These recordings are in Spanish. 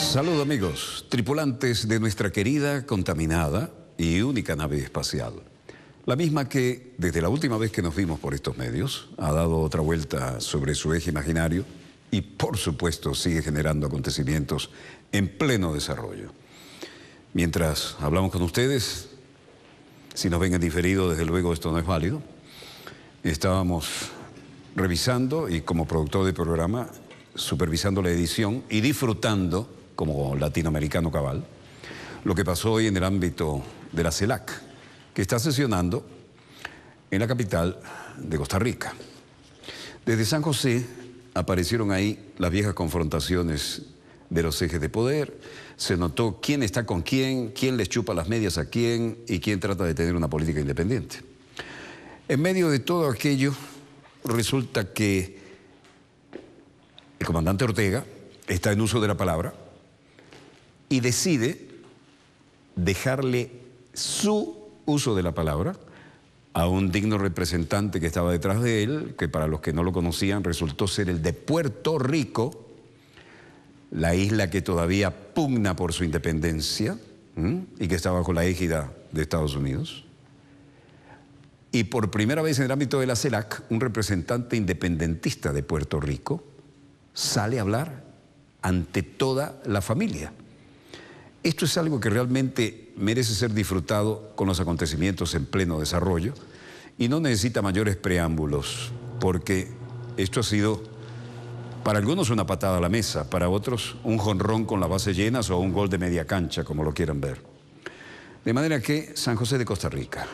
Saludos amigos, tripulantes de nuestra querida, contaminada y única nave espacial. La misma que, desde la última vez que nos vimos por estos medios, ha dado otra vuelta sobre su eje imaginario y, por supuesto, sigue generando acontecimientos en pleno desarrollo. Mientras hablamos con ustedes, si nos ven en diferido, desde luego esto no es válido. Estábamos revisando y como productor del programa, supervisando la edición y disfrutando, como latinoamericano cabal, lo que pasó hoy en el ámbito de la CELAC, que está sesionando en la capital de Costa Rica. Desde San José aparecieron ahí las viejas confrontaciones de los ejes de poder, se notó quién está con quién les chupa las medias a quién y quién trata de tener una política independiente. En medio de todo aquello, resulta que el comandante Ortega está en uso de la palabra y decide dejarle su uso de la palabra a un digno representante que estaba detrás de él, que para los que no lo conocían resultó ser el de Puerto Rico, la isla que todavía pugna por su independencia y que está bajo la égida de Estados Unidos. Y por primera vez en el ámbito de la CELAC, un representante independentista de Puerto Rico sale a hablar ante toda la familia. Esto es algo que realmente merece ser disfrutado con los acontecimientos en pleno desarrollo y no necesita mayores preámbulos, porque esto ha sido para algunos una patada a la mesa, para otros un jonrón con las bases llenas o un gol de media cancha, como lo quieran ver. De manera que San José de Costa Rica.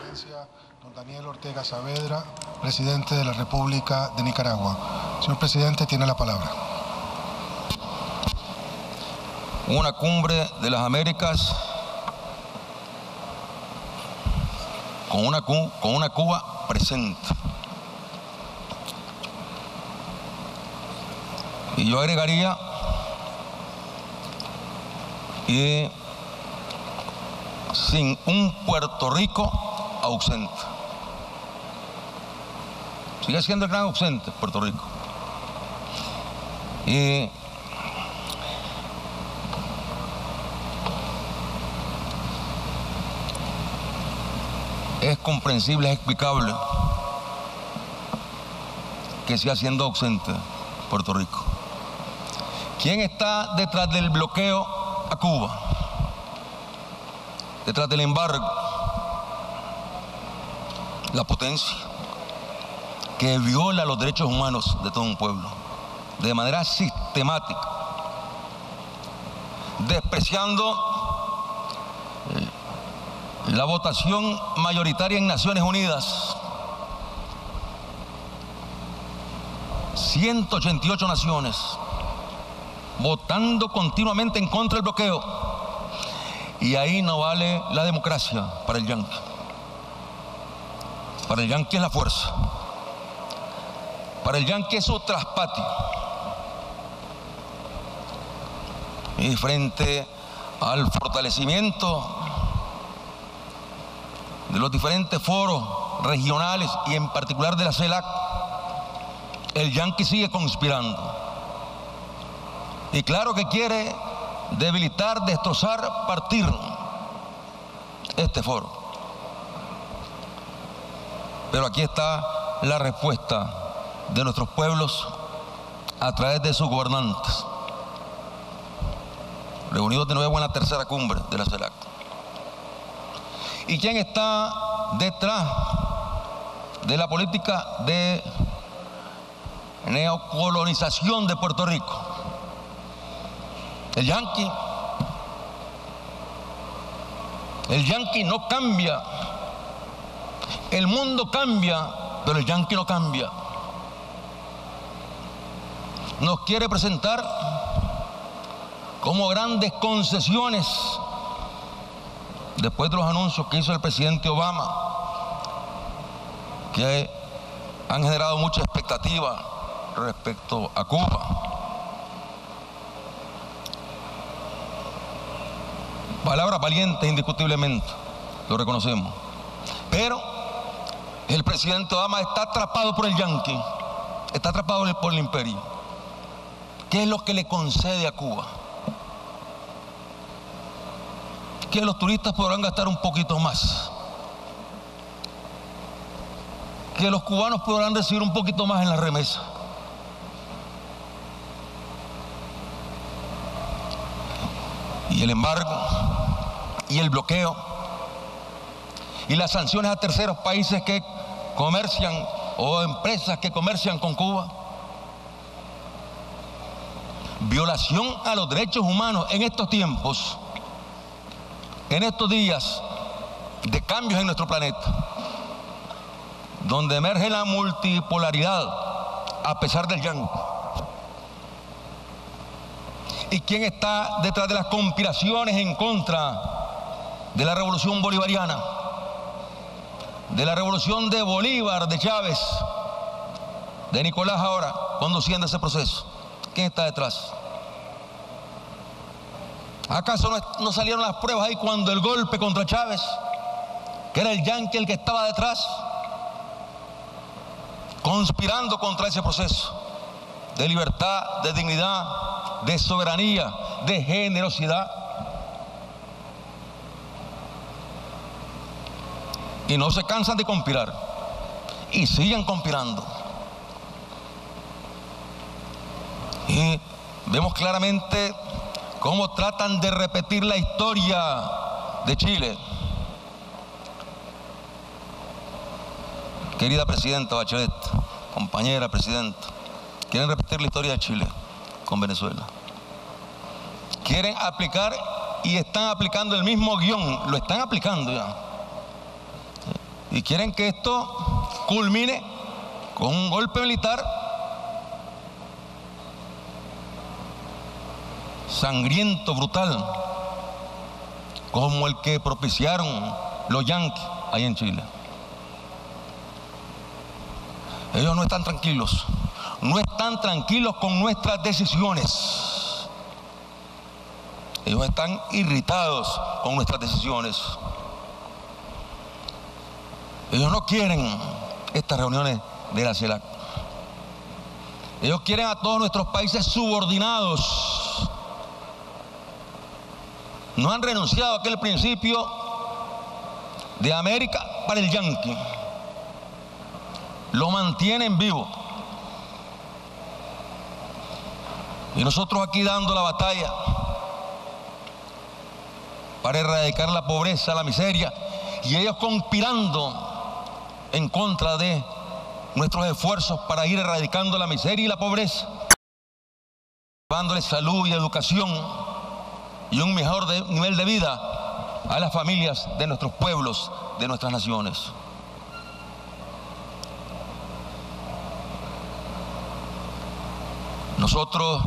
Don Daniel Ortega Saavedra, presidente de la República de Nicaragua. Señor presidente, tiene la palabra. Una cumbre de las Américas con una Cuba presente. Y yo agregaría, y sin un Puerto Rico ausente. Sigue siendo el gran ausente Puerto Rico. Y es comprensible, es explicable que siga siendo ausente Puerto Rico. ¿Quién está detrás del bloqueo a Cuba? Detrás del embargo. La potencia que viola los derechos humanos de todo un pueblo de manera sistemática, despreciando la votación mayoritaria en Naciones Unidas. 188 naciones votando continuamente en contra del bloqueo. Y ahí no vale la democracia para el yanqui. Para el yanqui es la fuerza. Para el yanqui es su traspatio. Y frente al fortalecimiento de los diferentes foros regionales y en particular de la CELAC, el yanqui sigue conspirando. Y claro que quiere debilitar, destrozar, partir este foro. Pero aquí está la respuesta de nuestros pueblos a través de sus gobernantes, reunidos de nuevo en la tercera cumbre de la CELAC. ¿Y quién está detrás de la política de neocolonización de Puerto Rico? El yanqui. El yanqui no cambia. El mundo cambia, pero el yanqui no cambia. Nos quiere presentar como grandes concesiones después de los anuncios que hizo el presidente Obama, que han generado mucha expectativa respecto a Cuba. Palabras valientes indiscutiblemente, lo reconocemos. Pero el presidente Obama está atrapado por el yanqui, está atrapado por el imperio. ¿Qué es lo que le concede a Cuba? que los turistas podrán gastar un poquito más, que los cubanos podrán recibir un poquito más en la remesa. Y el embargo, y el bloqueo, y las sanciones a terceros países que comercian o empresas que comercian con Cuba. Violación a los derechos humanos en estos tiempos, en estos días de cambios en nuestro planeta, donde emerge la multipolaridad a pesar del yanqui. ¿Y quién está detrás de las conspiraciones en contra de la revolución bolivariana, de la revolución de Bolívar, de Chávez, de Nicolás ahora, conduciendo ese proceso? ¿Quién está detrás? ¿Acaso no salieron las pruebas ahí cuando el golpe contra Chávez, que era el yanqui el que estaba detrás, conspirando contra ese proceso de libertad, de dignidad, de soberanía, de generosidad? Y no se cansan de conspirar y siguen conspirando. Y vemos claramente cómo tratan de repetir la historia de Chile. Querida presidenta Bachelet, compañera presidenta, quieren repetir la historia de Chile con Venezuela. Quieren aplicar y están aplicando el mismo guión, lo están aplicando ya. Y quieren que esto culmine con un golpe militar sangriento, brutal, como el que propiciaron los yanquis ahí en Chile. Ellos no están tranquilos, no están tranquilos con nuestras decisiones. Ellos están irritados con nuestras decisiones. Ellos no quieren estas reuniones de la CELAC. Ellos quieren a todos nuestros países subordinados. No han renunciado a aquel principio de América para el yanqui. Lo mantienen vivo. Y nosotros aquí dando la batalla para erradicar la pobreza, la miseria, y ellos conspirando en contra de nuestros esfuerzos para ir erradicando la miseria y la pobreza, dándoles salud y educación y un mejor nivel de vida a las familias de nuestros pueblos, de nuestras naciones. Nosotros,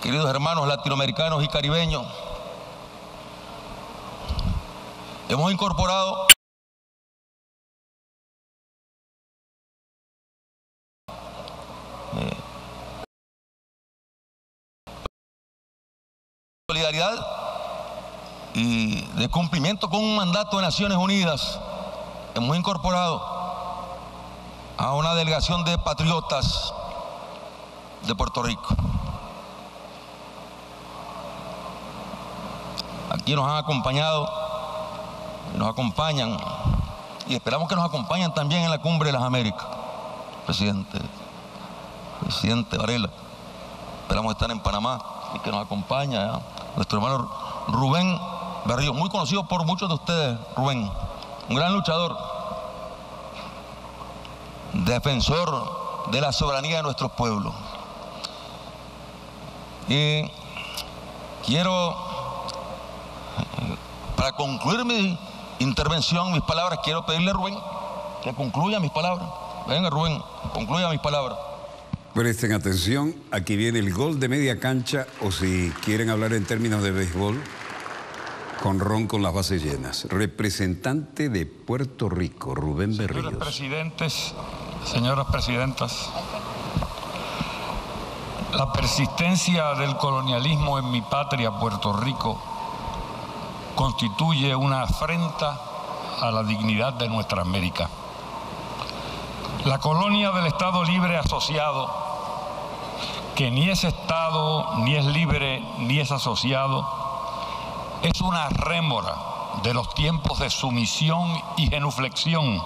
queridos hermanos latinoamericanos y caribeños, hemos incorporado solidaridad y de cumplimiento con un mandato de Naciones Unidas. Hemos incorporado a una delegación de patriotas de Puerto Rico. Aquí nos han acompañado y nos acompañan, y esperamos que nos acompañen también en la Cumbre de las Américas. Presidente Varela, esperamos estar en Panamá y que nos acompaña, ¿ya? Nuestro hermano Rubén Berrío, muy conocido por muchos de ustedes. Rubén, un gran luchador, defensor de la soberanía de nuestros pueblos. Y quiero, para concluir mi intervención, mis palabras, quiero pedirle a Rubén que concluya mis palabras. Venga, Rubén, concluya mis palabras. Presten atención, aquí viene el gol de media cancha, o si quieren hablar en términos de béisbol, jonrón con las bases llenas. Representante de Puerto Rico, Rubén Berríos. Señores presidentes, señoras presidentas, la persistencia del colonialismo en mi patria, Puerto Rico, constituye una afrenta a la dignidad de nuestra América. La colonia del Estado Libre Asociado, que ni es Estado, ni es libre, ni es asociado, es una rémora de los tiempos de sumisión y genuflexión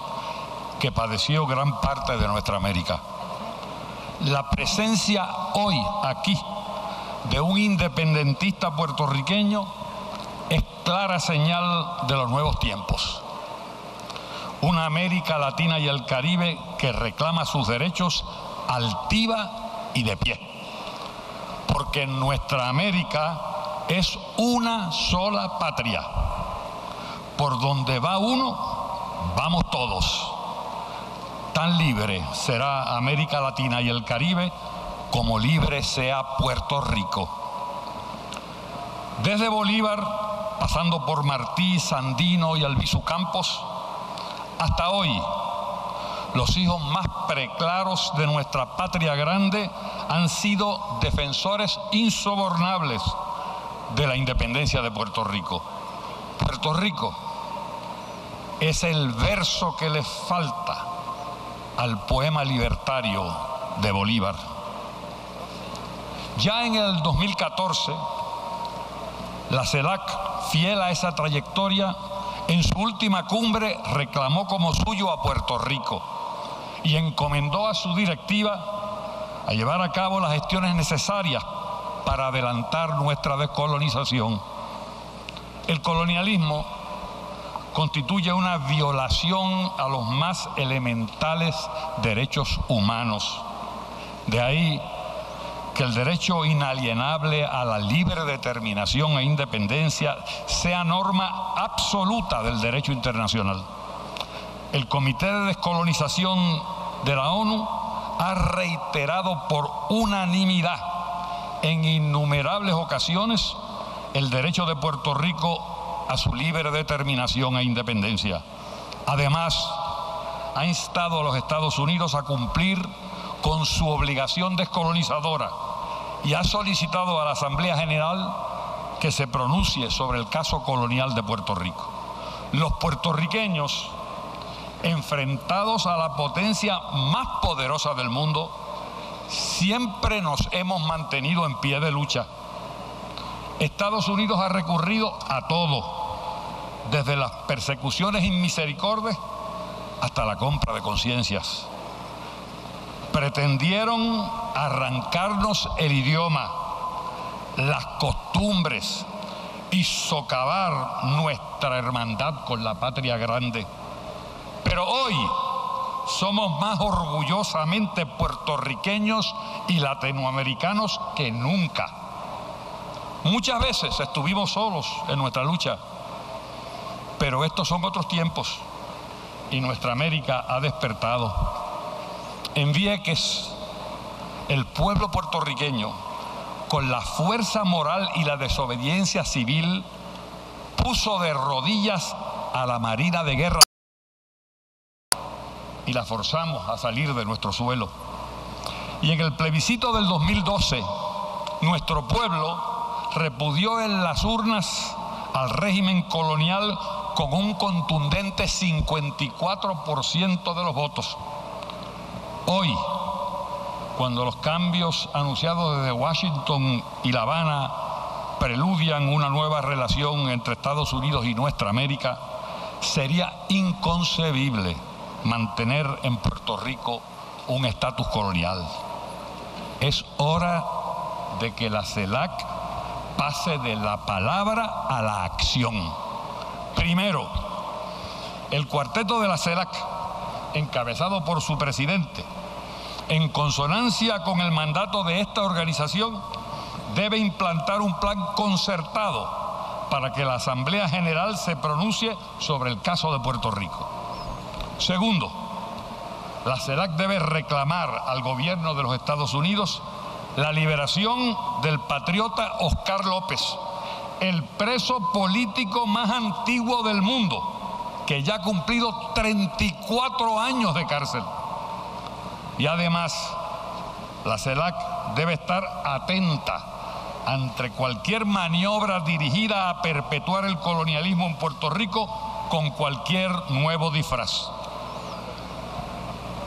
que padeció gran parte de nuestra América. La presencia hoy aquí de un independentista puertorriqueño es clara señal de los nuevos tiempos. Una América Latina y el Caribe que reclama sus derechos altiva y de pie. Porque nuestra América es una sola patria. Por donde va uno, vamos todos. Tan libre será América Latina y el Caribe como libre sea Puerto Rico. Desde Bolívar, pasando por Martí, Sandino y Albizu Campos, hasta hoy, los hijos más preclaros de nuestra patria grande han sido defensores insobornables de la independencia de Puerto Rico. Puerto Rico es el verso que le falta al poema libertario de Bolívar. Ya en el 2014, la CELAC, fiel a esa trayectoria, en su última cumbre reclamó como suyo a Puerto Rico y encomendó a su directiva a llevar a cabo las gestiones necesarias para adelantar nuestra descolonización. El colonialismo constituye una violación a los más elementales derechos humanos. De ahí que el derecho inalienable a la libre determinación e independencia sea norma absoluta del derecho internacional. El Comité de Descolonización de la ONU ha reiterado por unanimidad en innumerables ocasiones el derecho de Puerto Rico a su libre determinación e independencia. Además, ha instado a los Estados Unidos a cumplir con su obligación descolonizadora y ha solicitado a la Asamblea General que se pronuncie sobre el caso colonial de Puerto Rico. Los puertorriqueños, enfrentados a la potencia más poderosa del mundo, siempre nos hemos mantenido en pie de lucha. Estados Unidos ha recurrido a todo, desde las persecuciones inmisericordias hasta la compra de conciencias. Pretendieron arrancarnos el idioma, las costumbres y socavar nuestra hermandad con la patria grande. Pero hoy somos más orgullosamente puertorriqueños y latinoamericanos que nunca. Muchas veces estuvimos solos en nuestra lucha, pero estos son otros tiempos y nuestra América ha despertado. En Vieques, el pueblo puertorriqueño, con la fuerza moral y la desobediencia civil, puso de rodillas a la Marina de Guerra y la forzamos a salir de nuestro suelo. Y en el plebiscito del 2012, nuestro pueblo repudió en las urnas al régimen colonial con un contundente 54% de los votos. Hoy, cuando los cambios anunciados desde Washington y La Habana preludian una nueva relación entre Estados Unidos y nuestra América, sería inconcebible mantener en Puerto Rico un estatus colonial. Es hora de que la CELAC pase de la palabra a la acción. Primero, el cuarteto de la CELAC, encabezado por su presidente, en consonancia con el mandato de esta organización, debe implantar un plan concertado para que la Asamblea General se pronuncie sobre el caso de Puerto Rico. Segundo, la CELAC debe reclamar al gobierno de los Estados Unidos la liberación del patriota Oscar López, el preso político más antiguo del mundo, que ya ha cumplido 34 años de cárcel. Y además, la CELAC debe estar atenta ante cualquier maniobra dirigida a perpetuar el colonialismo en Puerto Rico con cualquier nuevo disfraz.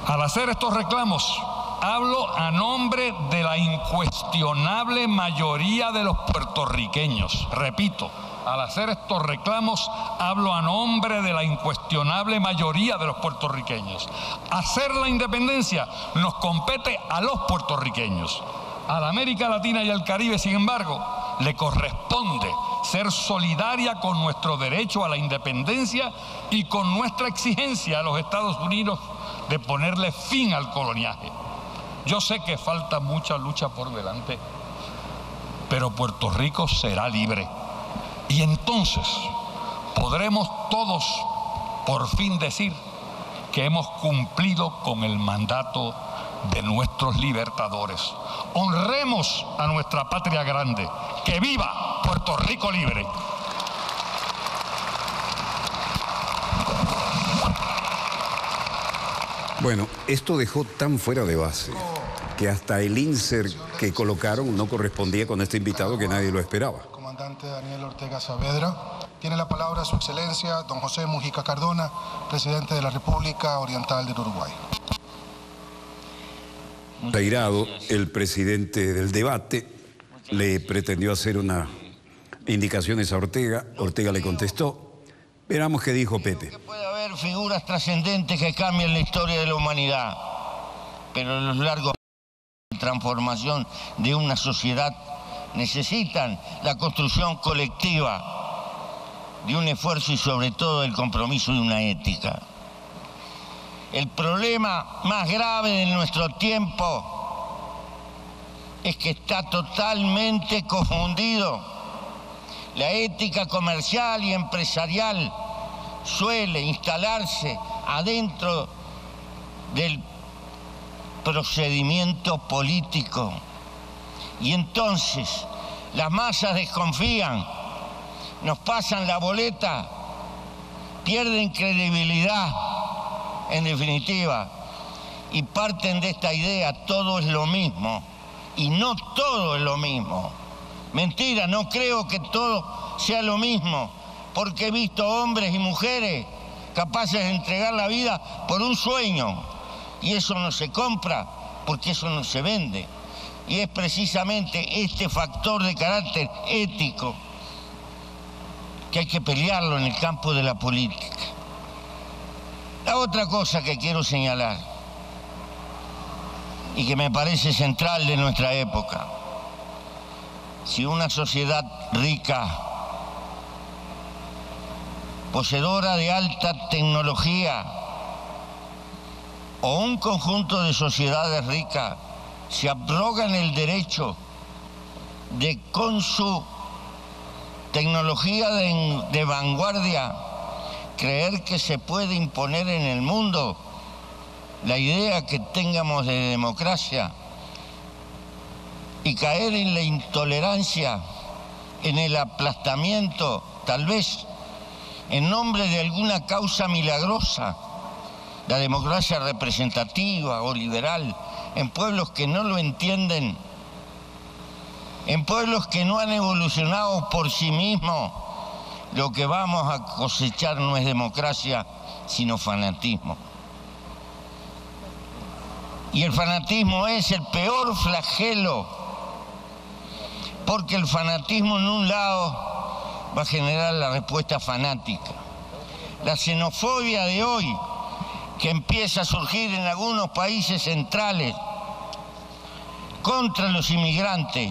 Al hacer estos reclamos, hablo a nombre de la incuestionable mayoría de los puertorriqueños. Repito, al hacer estos reclamos, hablo a nombre de la incuestionable mayoría de los puertorriqueños. Hacer la independencia nos compete a los puertorriqueños. A la América Latina y al Caribe, sin embargo, le corresponde ser solidaria con nuestro derecho a la independencia y con nuestra exigencia a los Estados Unidos de ponerle fin al coloniaje. Yo sé que falta mucha lucha por delante, pero Puerto Rico será libre. Y entonces podremos todos por fin decir que hemos cumplido con el mandato de nuestros libertadores. Honremos a nuestra patria grande. ¡Que viva Puerto Rico libre! Bueno, esto dejó tan fuera de base que hasta el insert que colocaron no correspondía con este invitado que nadie lo esperaba. Comandante Daniel Ortega Saavedra. Tiene la palabra Su Excelencia, don José Mujica Cardona, presidente de la República Oriental del Uruguay. Airado, el presidente del debate le pretendió hacer unas indicaciones a Ortega. Ortega le contestó. Veamos qué dijo Pepe. Puede haber figuras trascendentes que cambien la historia de la humanidad, pero los largos de transformación de una sociedad necesitan la construcción colectiva de un esfuerzo y sobre todo el compromiso de una ética. El problema más grave de nuestro tiempo es que está totalmente confundido. La ética comercial y empresarial suele instalarse adentro del procedimiento político. Y entonces las masas desconfían, nos pasan la boleta, pierden credibilidad, en definitiva, y parten de esta idea, todo es lo mismo, y no todo es lo mismo. Mentira, no creo que todo sea lo mismo, porque he visto hombres y mujeres capaces de entregar la vida por un sueño, y eso no se compra, porque eso no se vende. Y es precisamente este factor de carácter ético que hay que pelearlo en el campo de la política. La otra cosa que quiero señalar, y que me parece central de nuestra época, si una sociedad rica, poseedora de alta tecnología, o un conjunto de sociedades ricas se abrogan el derecho de, con su tecnología de vanguardia, creer que se puede imponer en el mundo la idea que tengamos de democracia y caer en la intolerancia, en el aplastamiento, tal vez en nombre de alguna causa milagrosa, la democracia representativa o liberal, en pueblos que no lo entienden, en pueblos que no han evolucionado por sí mismos. Lo que vamos a cosechar no es democracia, sino fanatismo. Y el fanatismo es el peor flagelo, porque el fanatismo en un lado va a generar la respuesta fanática. La xenofobia de hoy, que empieza a surgir en algunos países centrales contra los inmigrantes,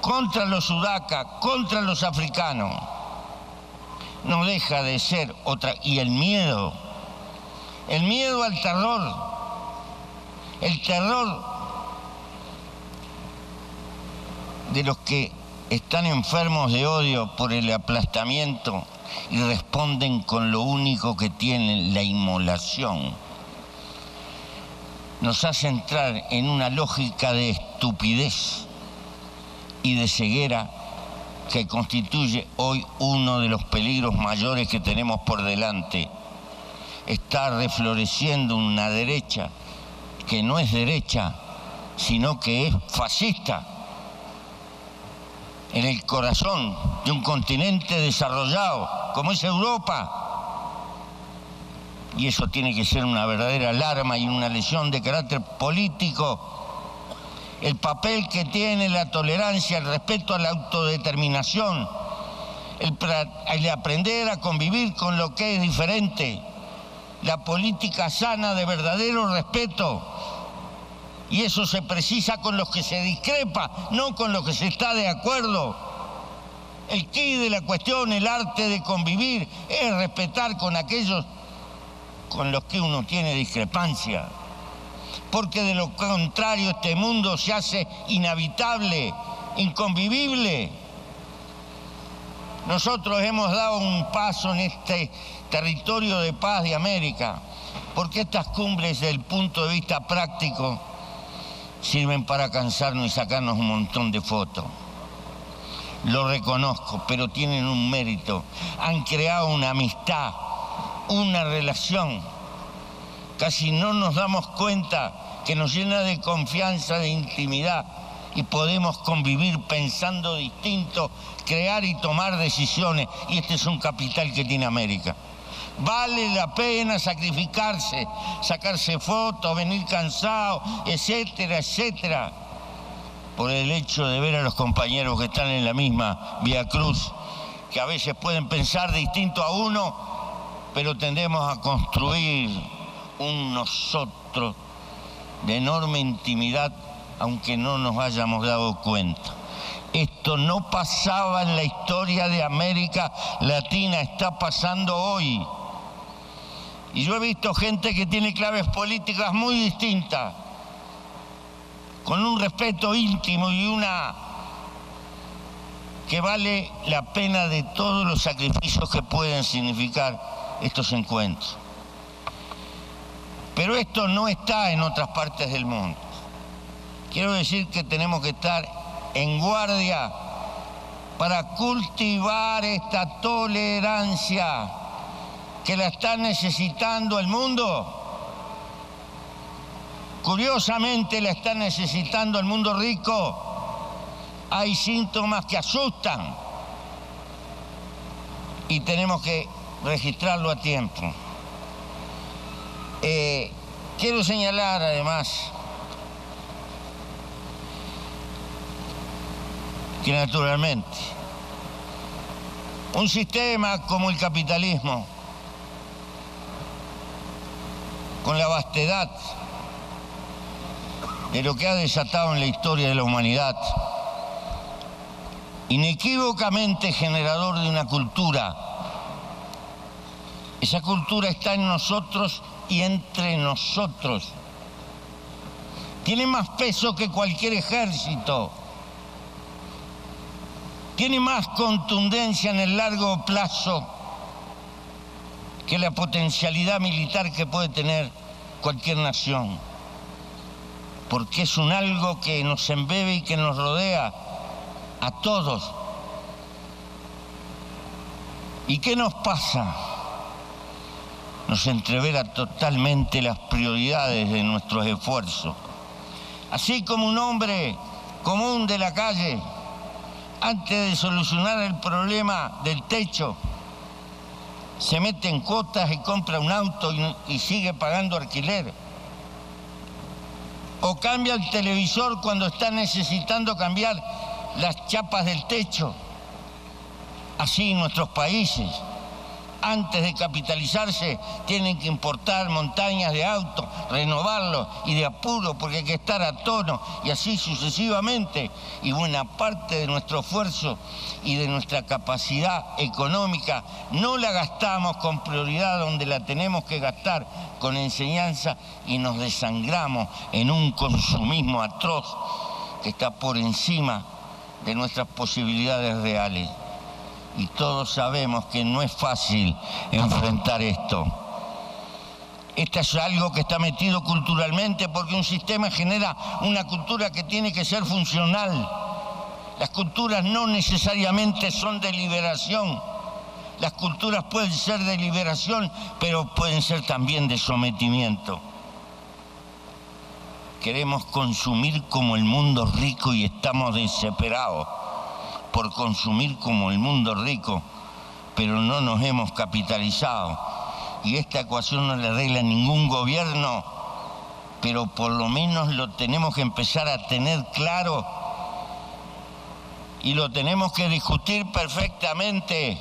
contra los sudacas, contra los africanos, no deja de ser otra. Y el miedo al terror, el terror de los que están enfermos de odio por el aplastamiento y responden con lo único que tienen, la inmolación, nos hace entrar en una lógica de estupidez y de ceguera que constituye hoy uno de los peligros mayores que tenemos por delante. Está refloreciendo una derecha que no es derecha, sino que es fascista, en el corazón de un continente desarrollado como es Europa. Y eso tiene que ser una verdadera alarma y una lesión de carácter político. El papel que tiene la tolerancia, el respeto a la autodeterminación, el aprender a convivir con lo que es diferente, la política sana de verdadero respeto. Y eso se precisa con los que se discrepa, no con los que se está de acuerdo. El quid de la cuestión, el arte de convivir, es respetar con aquellos con los que uno tiene discrepancia. Porque de lo contrario este mundo se hace inhabitable, inconvivible. Nosotros hemos dado un paso en este territorio de paz de América, porque estas cumbres, desde el punto de vista práctico, sirven para cansarnos y sacarnos un montón de fotos. Lo reconozco, pero tienen un mérito. Han creado una amistad, una relación. Casi no nos damos cuenta que nos llena de confianza, de intimidad, y podemos convivir pensando distinto, crear y tomar decisiones. Y este es un capital que tiene América. Vale la pena sacrificarse, sacarse fotos, venir cansado, etcétera, etcétera, por el hecho de ver a los compañeros que están en la misma vía cruz, que a veces pueden pensar distinto a uno, pero tendemos a construir un nosotros de enorme intimidad, aunque no nos hayamos dado cuenta. Esto no pasaba en la historia de América Latina, está pasando hoy. Y yo he visto gente que tiene claves políticas muy distintas, con un respeto íntimo y una que vale la pena de todos los sacrificios que pueden significar estos encuentros. Pero esto no está en otras partes del mundo. Quiero decir que tenemos que estar en guardia para cultivar esta tolerancia que la está necesitando el mundo. Curiosamente la está necesitando el mundo rico. Hay síntomas que asustan y tenemos que registrarlo a tiempo. Quiero señalar además que naturalmente un sistema como el capitalismo, con la vastedad de lo que ha desatado en la historia de la humanidad, inequívocamente generador de una cultura. Esa cultura está en nosotros y entre nosotros. Tiene más peso que cualquier ejército. Tiene más contundencia en el largo plazo que la potencialidad militar que puede tener cualquier nación. Porque es un algo que nos embebe y que nos rodea a todos. ¿Y qué nos pasa? Nos entrevera totalmente las prioridades de nuestros esfuerzos. Así como un hombre común de la calle, antes de solucionar el problema del techo, se mete en cuotas y compra un auto y sigue pagando alquiler. O cambia el televisor cuando está necesitando cambiar las chapas del techo. Así en nuestros países, antes de capitalizarse, tienen que importar montañas de autos, renovarlos y de apuro porque hay que estar a tono y así sucesivamente. Y buena parte de nuestro esfuerzo y de nuestra capacidad económica no la gastamos con prioridad donde la tenemos que gastar, con enseñanza, y nos desangramos en un consumismo atroz que está por encima de nuestras posibilidades reales. Y todos sabemos que no es fácil enfrentar esto. Esto es algo que está metido culturalmente porque un sistema genera una cultura que tiene que ser funcional. Las culturas no necesariamente son de liberación. Las culturas pueden ser de liberación, pero pueden ser también de sometimiento. Queremos consumir como el mundo rico y estamos desesperados por consumir como el mundo rico, pero no nos hemos capitalizado. Y esta ecuación no la arregla ningún gobierno, pero por lo menos lo tenemos que empezar a tener claro y lo tenemos que discutir perfectamente,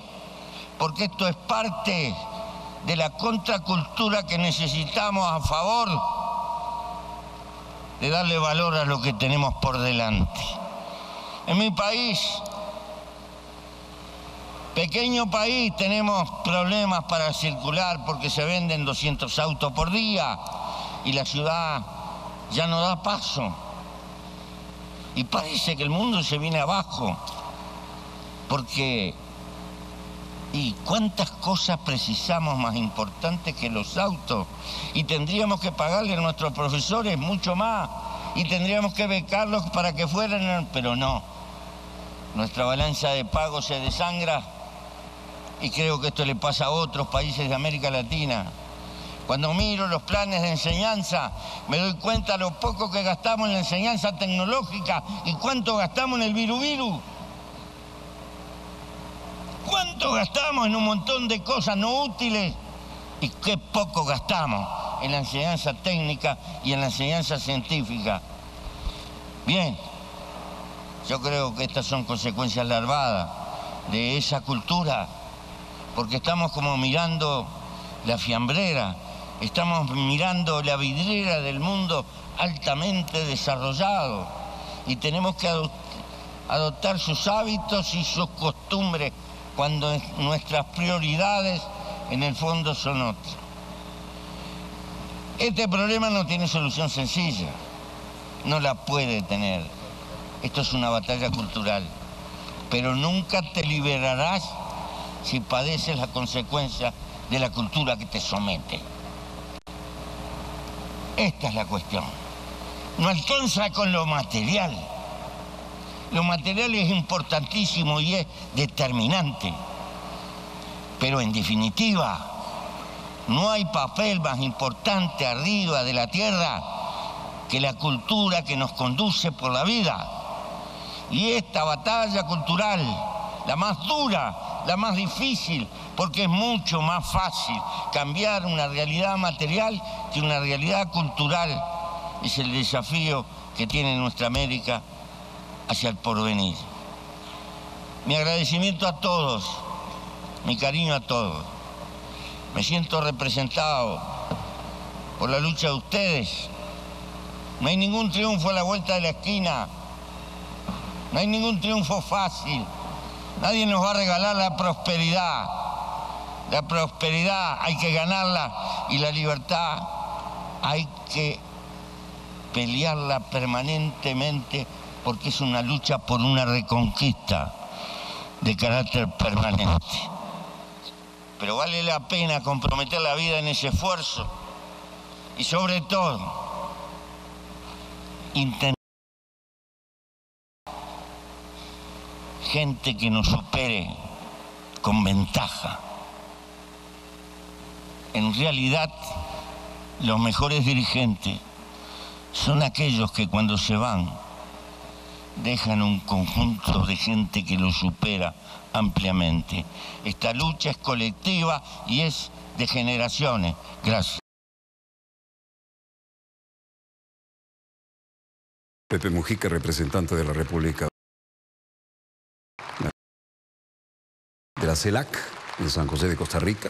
porque esto es parte de la contracultura que necesitamos a favor de darle valor a lo que tenemos por delante. En mi país, pequeño país, tenemos problemas para circular porque se venden 200 autos por día y la ciudad ya no da paso. Y parece que el mundo se viene abajo, porque ¿y cuántas cosas precisamos más importantes que los autos? Y tendríamos que pagarle a nuestros profesores mucho más, y tendríamos que becarlos para que fueran, pero no. Nuestra balanza de pago se desangra, y creo que esto le pasa a otros países de América Latina. Cuando miro los planes de enseñanza, me doy cuenta lo poco que gastamos en la enseñanza tecnológica y cuánto gastamos en el viru-viru. ¿Cuánto gastamos en un montón de cosas no útiles? Y qué poco gastamos en la enseñanza técnica y en la enseñanza científica. Bien, yo creo que estas son consecuencias larvadas de esa cultura, porque estamos como mirando la fiambrera, estamos mirando la vidriera del mundo altamente desarrollado, y tenemos que adoptar sus hábitos y sus costumbres cuando nuestras prioridades en el fondo son otras. Este problema no tiene solución sencilla, no la puede tener. Esto es una batalla cultural, pero nunca te liberarás si padeces las consecuencias de la cultura que te somete. Esta es la cuestión. No alcanza con lo material. Lo material es importantísimo y es determinante. Pero en definitiva, no hay papel más importante arriba de la tierra que la cultura que nos conduce por la vida. Y esta batalla cultural, la más dura, la más difícil, porque es mucho más fácil cambiar una realidad material que una realidad cultural, es el desafío que tiene nuestra América hacia el porvenir. Mi agradecimiento a todos, mi cariño a todos. Me siento representado por la lucha de ustedes. No hay ningún triunfo a la vuelta de la esquina. No hay ningún triunfo fácil. Nadie nos va a regalar la prosperidad. La prosperidad hay que ganarla, y la libertad hay que pelearla permanentemente, porque es una lucha por una reconquista de carácter permanente. Pero vale la pena comprometer la vida en ese esfuerzo, y sobre todo intentar gente que nos supere con ventaja. En realidad, los mejores dirigentes son aquellos que cuando se van dejan un conjunto de gente que los supera ampliamente. Esta lucha es colectiva y es de generaciones. Gracias. Pepe Mujica, representante de la República de la CELAC en San José de Costa Rica,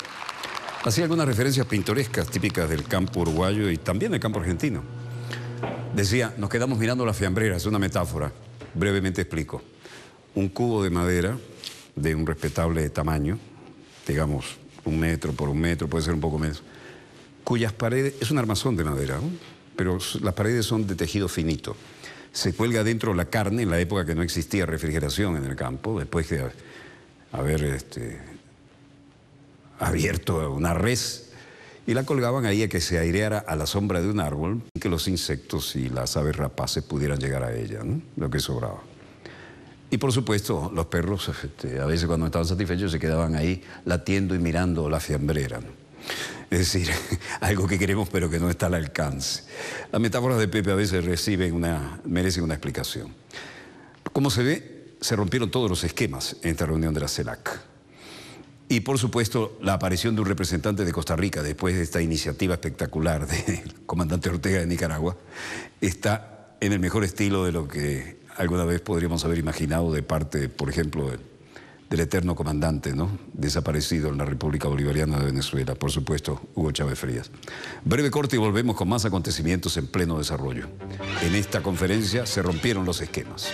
hacía algunas referencias pintorescas típicas del campo uruguayo y también del campo argentino. Decía, nos quedamos mirando las fiambreras, es una metáfora. Brevemente explico. Un cubo de madera de un respetable tamaño, digamos 1 metro por 1 metro, puede ser un poco menos, cuyas paredes, es un armazón de madera, ¿no? Pero las paredes son de tejido finito. Se cuelga dentro la carne en la época que no existía refrigeración en el campo, después de haber abierto una res, y la colgaban ahí a que se aireara a la sombra de un árbol y que los insectos y las aves rapaces pudieran llegar a ella, ¿no? Lo que sobraba. Y por supuesto, los perros, a veces cuando estaban satisfechos, se quedaban ahí latiendo y mirando la fiambrera, ¿no? Es decir, algo que queremos pero que no está al alcance. Las metáforas de Pepe a veces merecen una explicación. Como se ve, se rompieron todos los esquemas en esta reunión de la CELAC. Y por supuesto, la aparición de un representante de Costa Rica después de esta iniciativa espectacular del comandante Ortega de Nicaragua está en el mejor estilo de lo que alguna vez podríamos haber imaginado de parte, por ejemplo, del eterno comandante, ¿no?, desaparecido en la República Bolivariana de Venezuela, por supuesto, Hugo Chávez Frías. Breve corte y volvemos con más acontecimientos en pleno desarrollo. En esta conferencia se rompieron los esquemas.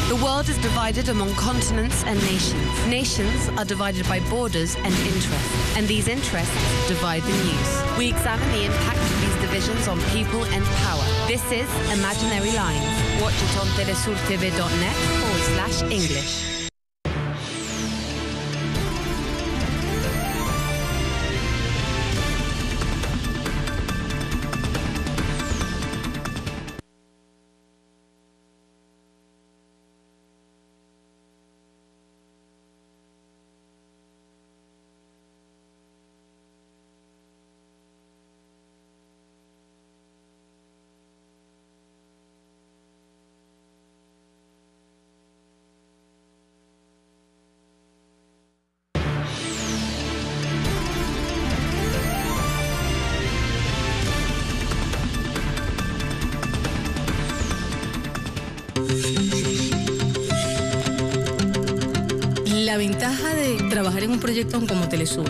The world is divided among continents and nations. Nations are divided by borders and interests, and these interests divide the news. We examine the impact of these divisions on people and power. This is Imaginary Lines. Watch it on telesurtv.net/English. La ventaja de trabajar en un proyecto como Telesur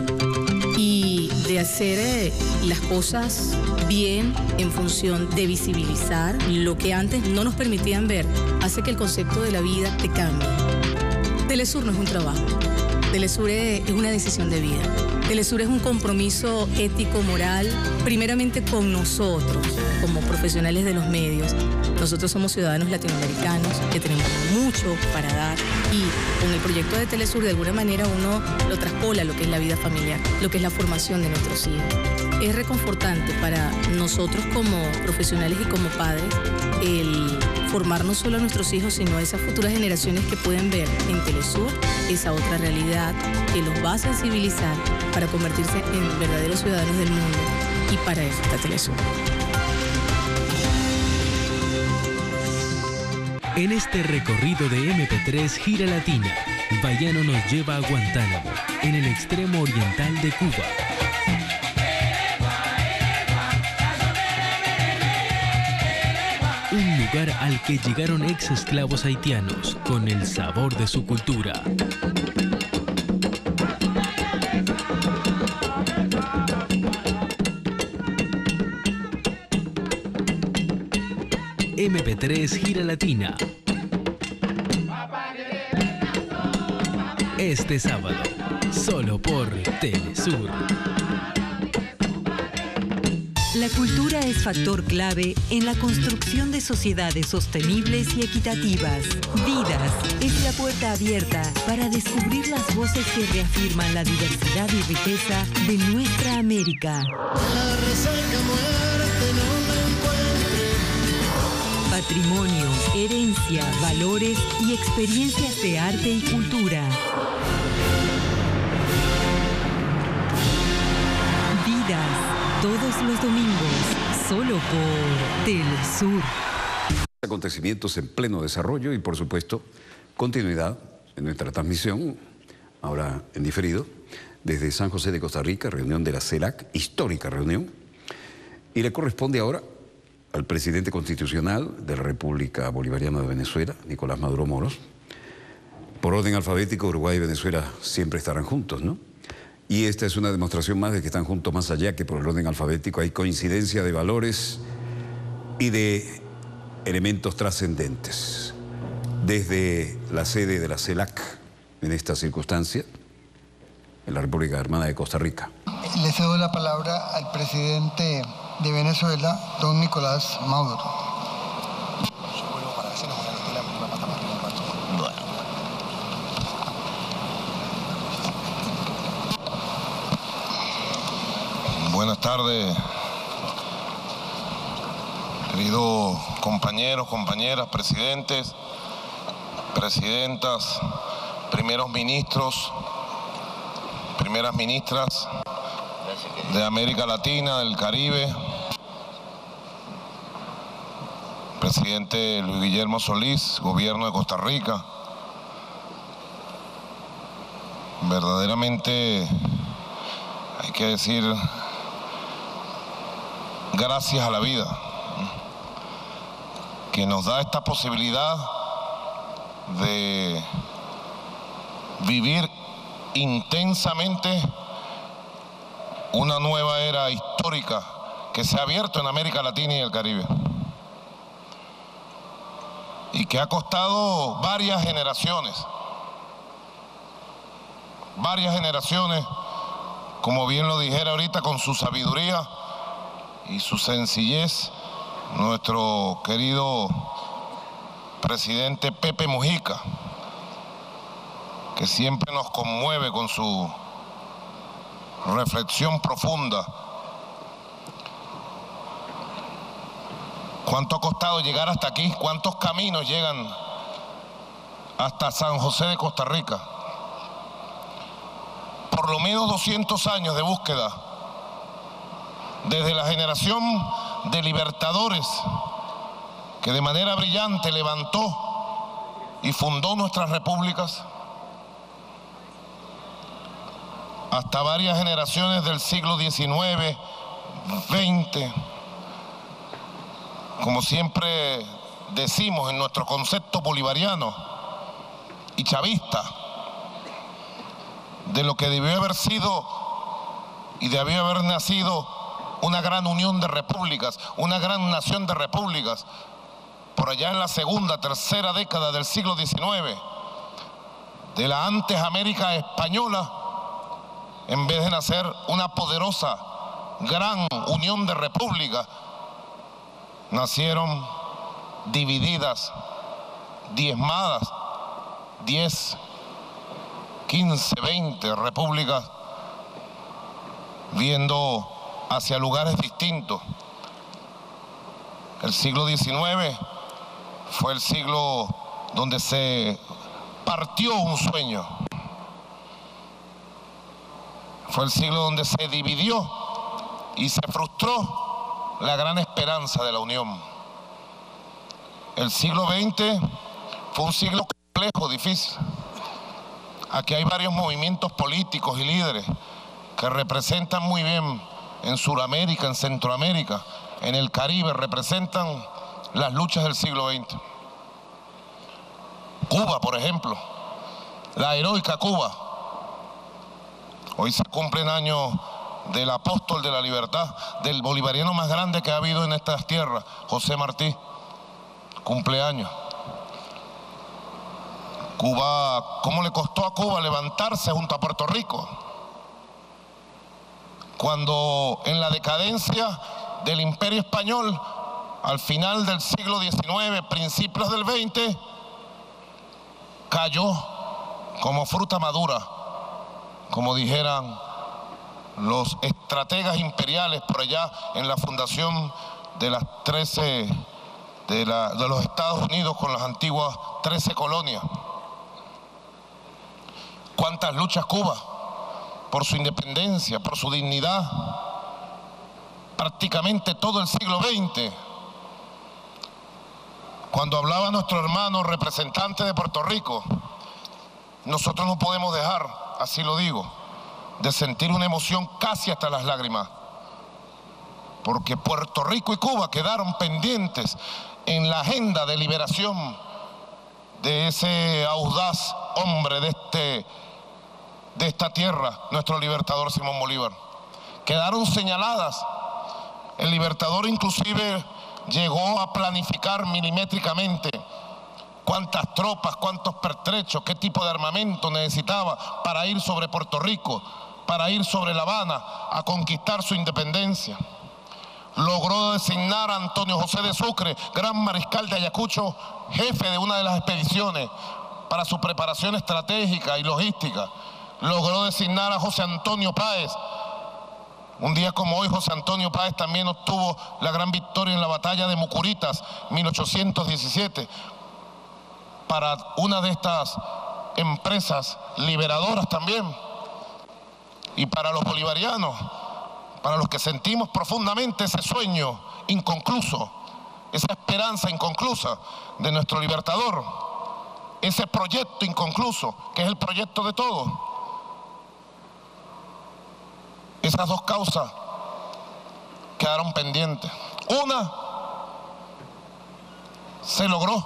y de hacer las cosas bien en función de visibilizar lo que antes no nos permitían ver, hace que el concepto de la vida te cambie. Telesur no es un trabajo, Telesur es una decisión de vida. Telesur es un compromiso ético, moral, primeramente con nosotros, como profesionales de los medios. Nosotros somos ciudadanos latinoamericanos que tenemos mucho para dar y con el proyecto de Telesur de alguna manera uno lo traspola lo que es la vida familiar, lo que es la formación de nuestros hijos. Es reconfortante para nosotros como profesionales y como padres el formar no solo a nuestros hijos, sino a esas futuras generaciones que pueden ver en Telesur esa otra realidad que los va a sensibilizar para convertirse en verdaderos ciudadanos del mundo, y para eso está Telesur. En este recorrido de MP3 Gira Latina, Bayano nos lleva a Guantánamo, en el extremo oriental de Cuba. Un lugar al que llegaron ex-esclavos haitianos con el sabor de su cultura. MP3 Gira Latina. Este sábado, solo por Telesur. La cultura es factor clave en la construcción de sociedades sostenibles y equitativas. Vidas es la puerta abierta para descubrir las voces que reafirman la diversidad y riqueza de nuestra América. La resaca muerte no me encuentre. Patrimonio, herencia, valores y experiencias de arte y cultura. Vidas, todos los domingos, solo por Telesur. Acontecimientos en pleno desarrollo y, por supuesto, continuidad en nuestra transmisión, ahora en diferido, desde San José de Costa Rica, reunión de la CELAC, histórica reunión, y le corresponde ahora al presidente constitucional de la República Bolivariana de Venezuela, Nicolás Maduro Moros. Por orden alfabético, Uruguay y Venezuela siempre estarán juntos, ¿no? Y esta es una demostración más de que están juntos más allá que por el orden alfabético. Hay coincidencia de valores y de elementos trascendentes. Desde la sede de la CELAC, en esta circunstancia, en la República Hermana de Costa Rica. Le cedo la palabra al presidente de Venezuela, don Nicolás Maduro. Buenas tardes, queridos compañeros, compañeras, presidentes, presidentas, primeros ministros, primeras ministras de América Latina, del Caribe, presidente Luis Guillermo Solís, gobierno de Costa Rica. Verdaderamente hay que decir gracias a la vida que nos da esta posibilidad de vivir intensamente una nueva era histórica que se ha abierto en América Latina y el Caribe y que ha costado varias generaciones, como bien lo dijera ahorita, con su sabiduría y su sencillez, nuestro querido presidente Pepe Mujica, que siempre nos conmueve con su reflexión profunda. ¿Cuánto ha costado llegar hasta aquí? ¿Cuántos caminos llegan hasta San José de Costa Rica? Por lo menos 200 años de búsqueda, desde la generación de libertadores que de manera brillante levantó y fundó nuestras repúblicas, hasta varias generaciones del siglo XIX, XX, como siempre decimos en nuestro concepto bolivariano y chavista, de lo que debió haber sido y debió haber nacido una gran unión de repúblicas, una gran nación de repúblicas, por allá en la segunda, tercera década del siglo XIX, de la antes América española, en vez de nacer una poderosa, gran unión de repúblicas, nacieron divididas, diezmadas, 10, 15, 20 repúblicas, viendo hacia lugares distintos. El siglo XIX fue el siglo donde se partió un sueño. Fue el siglo donde se dividió y se frustró la gran esperanza de la unión. El siglo XX fue un siglo complejo, difícil. Aquí hay varios movimientos políticos y líderes que representan muy bien en Sudamérica, en Centroamérica, en el Caribe, representan las luchas del siglo XX. Cuba, por ejemplo, la heroica Cuba. Hoy se cumplen años del apóstol de la libertad, del bolivariano más grande que ha habido en estas tierras, José Martí. Cumpleaños. Cuba, ¿cómo le costó a Cuba levantarse junto a Puerto Rico? Cuando en la decadencia del Imperio Español, al final del siglo XIX, principios del XX, cayó como fruta madura, como dijeran los estrategas imperiales por allá en la fundación de las 13 de los Estados Unidos con las antiguas 13 colonias. ¿Cuántas luchas Cuba por su independencia, por su dignidad? Prácticamente todo el siglo XX. Cuando hablaba nuestro hermano representante de Puerto Rico, nosotros no podemos dejar, así lo digo, de sentir una emoción casi hasta las lágrimas, porque Puerto Rico y Cuba quedaron pendientes en la agenda de liberación de ese audaz hombre de esta tierra, nuestro libertador Simón Bolívar. Quedaron señaladas. El libertador inclusive llegó a planificar milimétricamente cuántas tropas, cuántos pertrechos, qué tipo de armamento necesitaba para ir sobre Puerto Rico, para ir sobre La Habana a conquistar su independencia. Logró designar a Antonio José de Sucre, gran mariscal de Ayacucho, jefe de una de las expediciones para su preparación estratégica y logística. Logró designar a José Antonio Páez. Un día como hoy, José Antonio Páez también obtuvo la gran victoria en la batalla de Mucuritas, 1817, para una de estas empresas liberadoras también. Y para los bolivarianos, para los que sentimos profundamente ese sueño inconcluso esa esperanza inconclusa de nuestro libertador, ese proyecto inconcluso, que es el proyecto de todos. Esas dos causas quedaron pendientes. Una se logró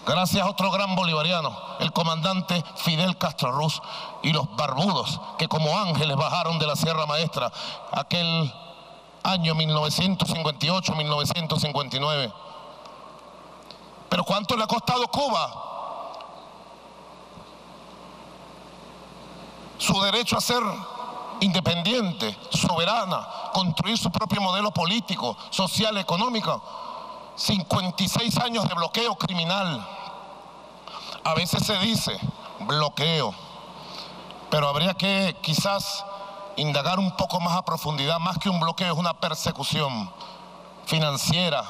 gracias a otro gran bolivariano, el comandante Fidel Castro Ruz, y los barbudos que como ángeles bajaron de la Sierra Maestra aquel año 1958-1959. Pero ¿cuánto le ha costado Cuba su derecho a ser independiente, soberana, construir su propio modelo político, social, económico? 56 años de bloqueo criminal. A veces se dice bloqueo, pero habría que quizás indagar un poco más a profundidad. Más que un bloqueo, es una persecución financiera,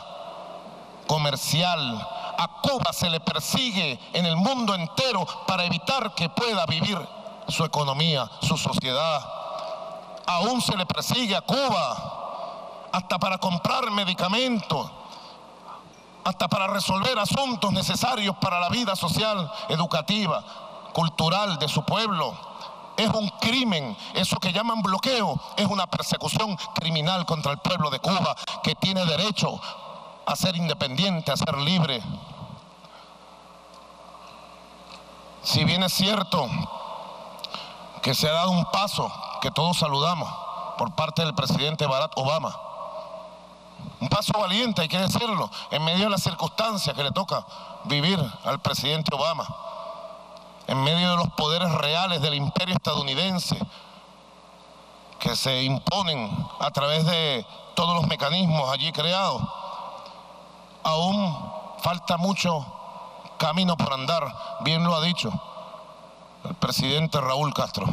comercial. A Cuba se le persigue en el mundo entero para evitar que pueda vivir su economía, su sociedad. Aún se le persigue a Cuba hasta para comprar medicamentos, hasta para resolver asuntos necesarios para la vida social, educativa, cultural de su pueblo. Es un crimen, eso que llaman bloqueo, es una persecución criminal contra el pueblo de Cuba, que tiene derecho a ser independiente, a ser libre. Si bien es cierto que se ha dado un paso que todos saludamos por parte del presidente Barack Obama, un paso valiente, hay que decirlo, en medio de las circunstancias que le toca vivir al presidente Obama, en medio de los poderes reales del imperio estadounidense que se imponen a través de todos los mecanismos allí creados. Aún falta mucho camino por andar, bien lo ha dicho el presidente Raúl Castro,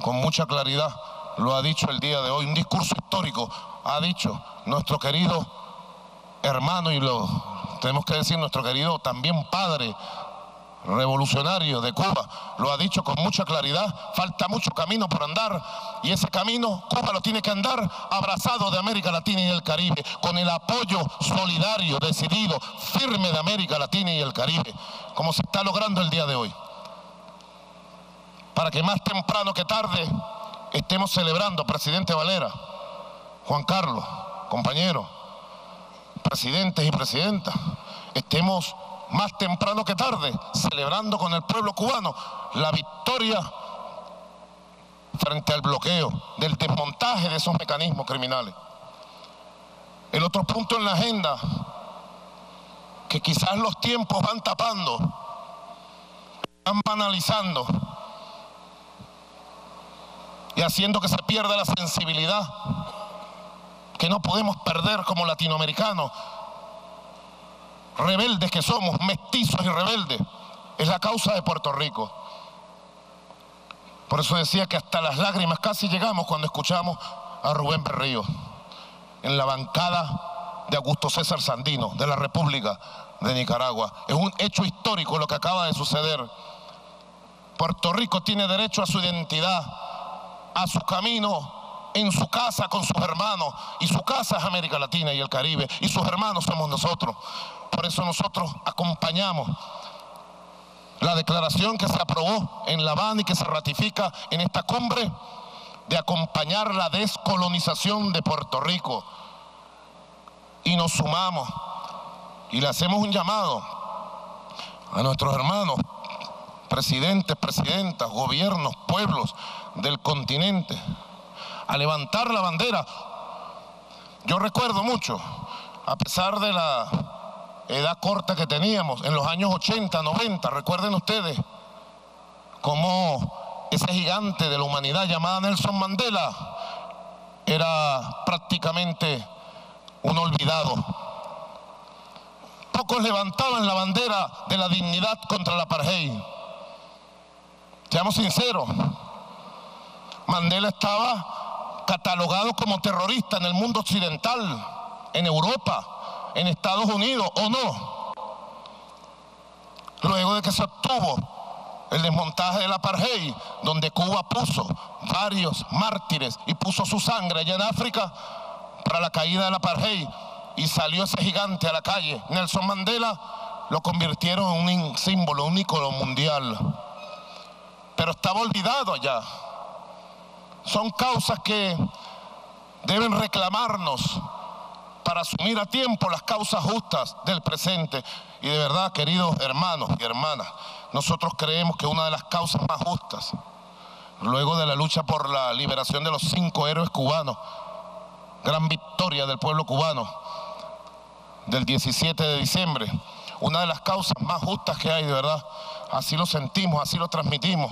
con mucha claridad lo ha dicho el día de hoy, un discurso histórico ha dicho nuestro querido hermano, y lo tenemos que decir, nuestro querido también padre revolucionario de Cuba, lo ha dicho con mucha claridad. Falta mucho camino por andar, y ese camino Cuba lo tiene que andar abrazado de América Latina y del Caribe, con el apoyo solidario, decidido, firme de América Latina y el Caribe, como se está logrando el día de hoy, para que más temprano que tarde estemos celebrando, presidente Valera, Juan Carlos, compañeros, presidentes y presidentas, estemos más temprano que tarde celebrando con el pueblo cubano la victoria frente al bloqueo, del desmontaje de esos mecanismos criminales. El otro punto en la agenda, que quizás los tiempos van tapando, van banalizando y haciendo que se pierda la sensibilidad que no podemos perder como latinoamericanos, rebeldes que somos, mestizos y rebeldes, es la causa de Puerto Rico. Por eso decía que hasta las lágrimas casi llegamos cuando escuchamos a Rubén Berrío en la bancada de Augusto César Sandino de la República de Nicaragua. Es un hecho histórico lo que acaba de suceder. Puerto Rico tiene derecho a su identidad, a su camino, en su casa con sus hermanos, y su casa es América Latina y el Caribe, y sus hermanos somos nosotros. Por eso nosotros acompañamos la declaración que se aprobó en La Habana y que se ratifica en esta cumbre, de acompañar la descolonización de Puerto Rico, y nos sumamos y le hacemos un llamado a nuestros hermanos presidentes, presidentas, gobiernos, pueblos del continente, a levantar la bandera. Yo recuerdo mucho, a pesar de la edad corta que teníamos, en los años 80, 90, recuerden ustedes cómo ese gigante de la humanidad llamado Nelson Mandela era prácticamente un olvidado. Pocos levantaban la bandera de la dignidad contra el apartheid. Seamos sinceros, Mandela estaba catalogado como terrorista en el mundo occidental, en Europa, en Estados Unidos, ¿o no? Luego de que se obtuvo el desmontaje del apartheid, donde Cuba puso varios mártires y puso su sangre allá en África para la caída del apartheid, y salió ese gigante a la calle, Nelson Mandela, lo convirtieron en un símbolo, un ícono mundial. Pero estaba olvidado allá. Son causas que deben reclamarnos para asumir a tiempo las causas justas del presente. Y de verdad, queridos hermanos y hermanas, nosotros creemos que una de las causas más justas, luego de la lucha por la liberación de los 5 héroes cubanos, gran victoria del pueblo cubano del 17 de diciembre, una de las causas más justas que hay, de verdad, así lo sentimos, así lo transmitimos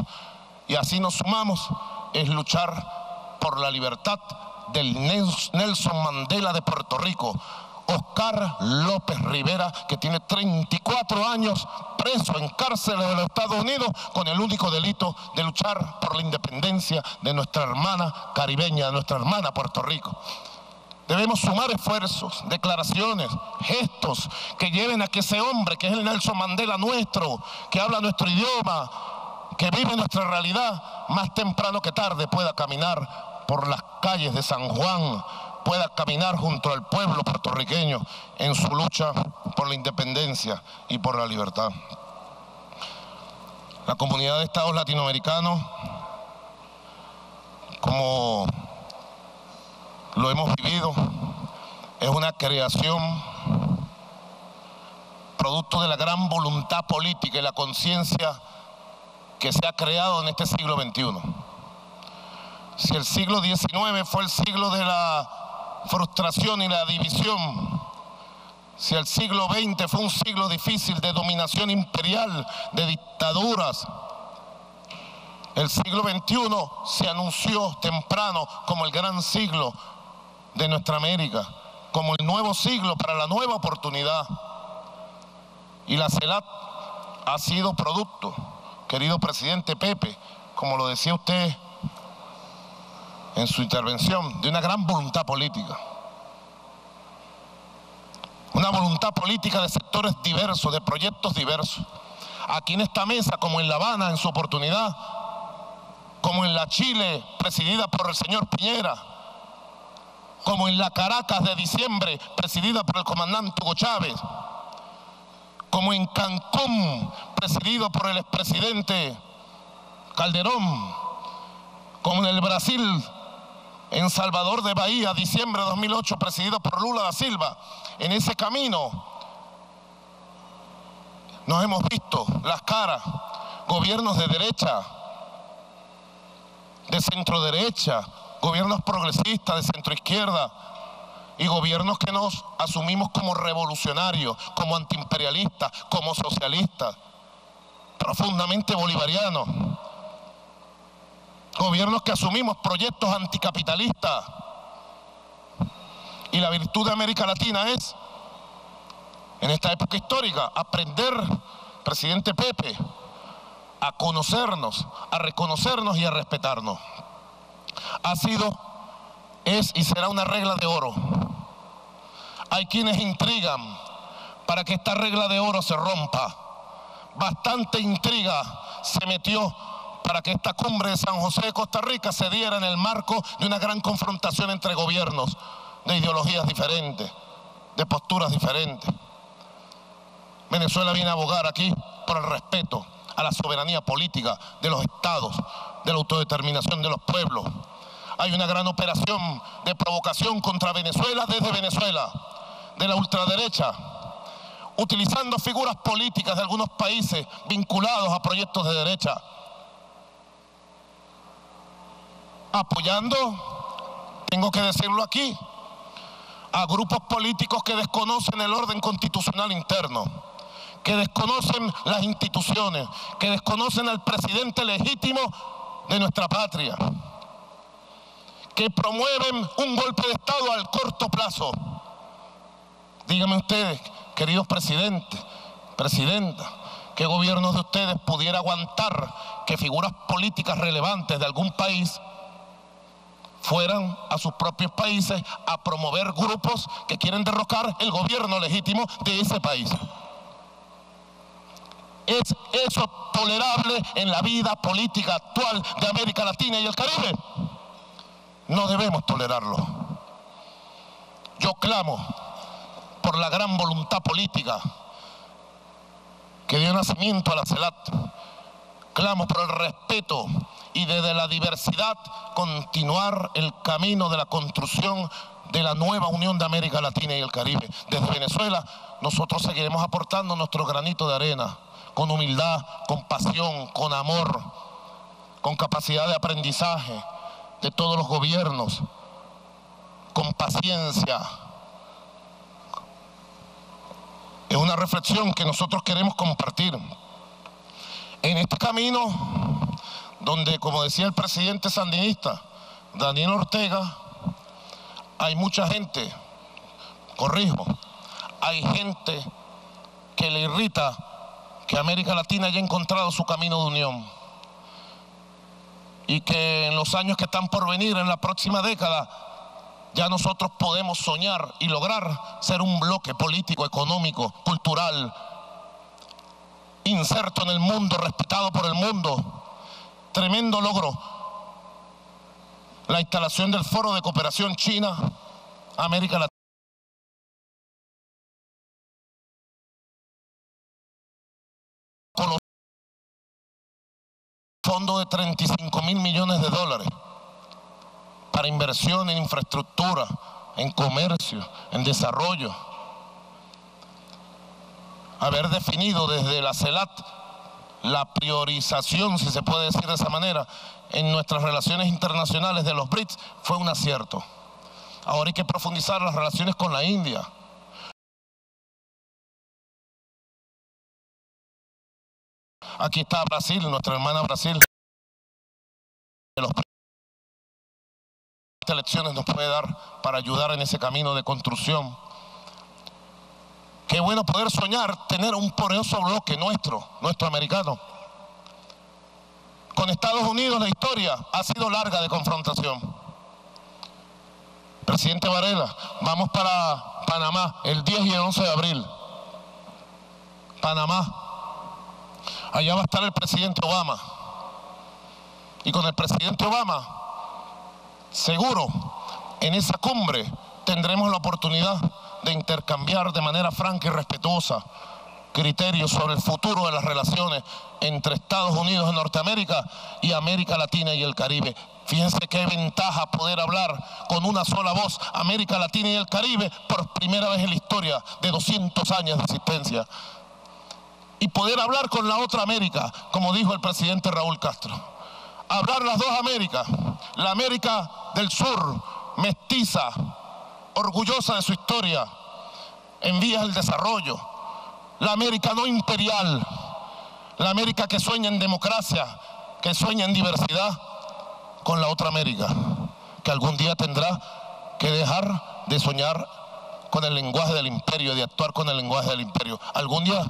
y así nos sumamos, es luchar por la libertad del Nelson Mandela de Puerto Rico, Oscar López Rivera, que tiene 34 años preso en cárceles de los Estados Unidos con el único delito de luchar por la independencia de nuestra hermana caribeña, de nuestra hermana Puerto Rico. Debemos sumar esfuerzos, declaraciones, gestos que lleven a que ese hombre, que es el Nelson Mandela nuestro, que habla nuestro idioma, que vive nuestra realidad, más temprano que tarde pueda caminar por las calles de San Juan, pueda caminar junto al pueblo puertorriqueño en su lucha por la independencia y por la libertad. La comunidad de estados latinoamericanos, como lo hemos vivido, es una creación producto de la gran voluntad política y la conciencia que se ha creado en este siglo XXI. Si el siglo XIX fue el siglo de la frustración y la división, si el siglo XX fue un siglo difícil de dominación imperial, de dictaduras, el siglo XXI se anunció temprano como el gran siglo de nuestra América, como el nuevo siglo para la nueva oportunidad. Y la CELAC ha sido producto, querido presidente Pepe, como lo decía usted en su intervención, de una gran voluntad política. Una voluntad política de sectores diversos, de proyectos diversos. Aquí en esta mesa, como en La Habana en su oportunidad, como en la Chile presidida por el señor Piñera, como en la Caracas de diciembre presidida por el comandante Hugo Chávez, como en Cancún presidido por el expresidente Calderón, como en el Brasil, en Salvador de Bahía, diciembre de 2008, presidido por Lula da Silva. En ese camino nos hemos visto las caras, gobiernos de derecha, de centro derecha, gobiernos progresistas de centro izquierda y gobiernos que nos asumimos como revolucionarios, como antiimperialistas, como socialistas, profundamente bolivarianos. Gobiernos que asumimos proyectos anticapitalistas. Y la virtud de América Latina es, en esta época histórica, aprender, presidente Pepe, a conocernos, a reconocernos y a respetarnos. Ha sido, es y será una regla de oro. Hay quienes intrigan para que esta regla de oro se rompa. Bastante intriga se metió para que esta cumbre de San José de Costa Rica se diera en el marco de una gran confrontación entre gobiernos de ideologías diferentes, de posturas diferentes. Venezuela viene a abogar aquí por el respeto a la soberanía política de los estados, de la autodeterminación de los pueblos. Hay una gran operación de provocación contra Venezuela desde Venezuela, de la ultraderecha, utilizando figuras políticas de algunos países vinculados a proyectos de derecha, apoyando, tengo que decirlo aquí, a grupos políticos que desconocen el orden constitucional interno, que desconocen las instituciones, que desconocen al presidente legítimo de nuestra patria, que promueven un golpe de Estado al corto plazo. Díganme ustedes, queridos presidentes, presidentas, ¿qué gobiernos de ustedes pudiera aguantar que figuras políticas relevantes de algún país fueran a sus propios países a promover grupos que quieren derrocar el gobierno legítimo de ese país? ¿Es eso tolerable en la vida política actual de América Latina y el Caribe? No debemos tolerarlo. Yo clamo por la gran voluntad política que dio nacimiento a la CELAC. Clamo por el respeto y desde la diversidad continuar el camino de la construcción de la nueva Unión de América Latina y el Caribe. Desde Venezuela nosotros seguiremos aportando nuestro granito de arena, con humildad, con pasión, con amor, con capacidad de aprendizaje de todos los gobiernos, con paciencia. Es una reflexión que nosotros queremos compartir. En este camino, donde, como decía el presidente sandinista, Daniel Ortega, hay mucha gente, corrijo, hay gente que le irrita que América Latina haya encontrado su camino de unión y que en los años que están por venir, en la próxima década, ya nosotros podemos soñar y lograr ser un bloque político, económico, cultural, inserto en el mundo, respetado por el mundo. Tremendo logro. La instalación del Foro de Cooperación China-América Latina. Con los fondos de 35.000 millones de dólares para inversión en infraestructura, en comercio, en desarrollo. Haber definido desde la CELAC la priorización, si se puede decir de esa manera, en nuestras relaciones internacionales de los BRICS fue un acierto. Ahora hay que profundizar las relaciones con la India. Aquí está Brasil, nuestra hermana Brasil. Estas elecciones nos puede dar para ayudar en ese camino de construcción. Qué bueno poder soñar, tener un poderoso bloque nuestro americano. Con Estados Unidos la historia ha sido larga de confrontación. Presidente Varela, vamos para Panamá el 10 y el 11 de abril. Panamá. Allá va a estar el presidente Obama. Y con el presidente Obama, seguro, en esa cumbre tendremos la oportunidad de intercambiar de manera franca y respetuosa criterios sobre el futuro de las relaciones entre Estados Unidos de Norteamérica y América Latina y el Caribe. Fíjense qué ventaja poder hablar con una sola voz, América Latina y el Caribe, por primera vez en la historia de 200 años de existencia. Y poder hablar con la otra América, como dijo el presidente Raúl Castro. Hablar las dos Américas, la América del Sur, mestiza, orgullosa de su historia, en vías del desarrollo, la América no imperial, la América que sueña en democracia, que sueña en diversidad, con la otra América, que algún día tendrá que dejar de soñar con el lenguaje del imperio, de actuar con el lenguaje del imperio. Algún día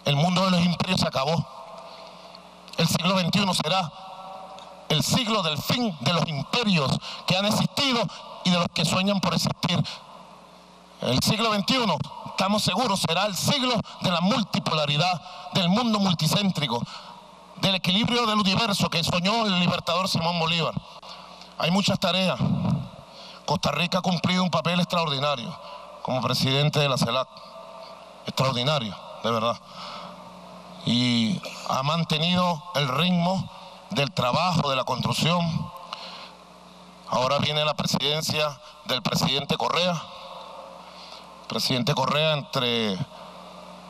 el mundo de los imperios se acabó. El siglo XXI será el siglo del fin de los imperios que han existido y de los que sueñan por existir. El siglo XXI, estamos seguros, será el siglo de la multipolaridad, del mundo multicéntrico, del equilibrio del universo que soñó el libertador Simón Bolívar. Hay muchas tareas. Costa Rica ha cumplido un papel extraordinario como presidente de la CELAC. Extraordinario, de verdad. Y ha mantenido el ritmo del trabajo, de la construcción. Ahora viene la presidencia del presidente Correa. Presidente Correa,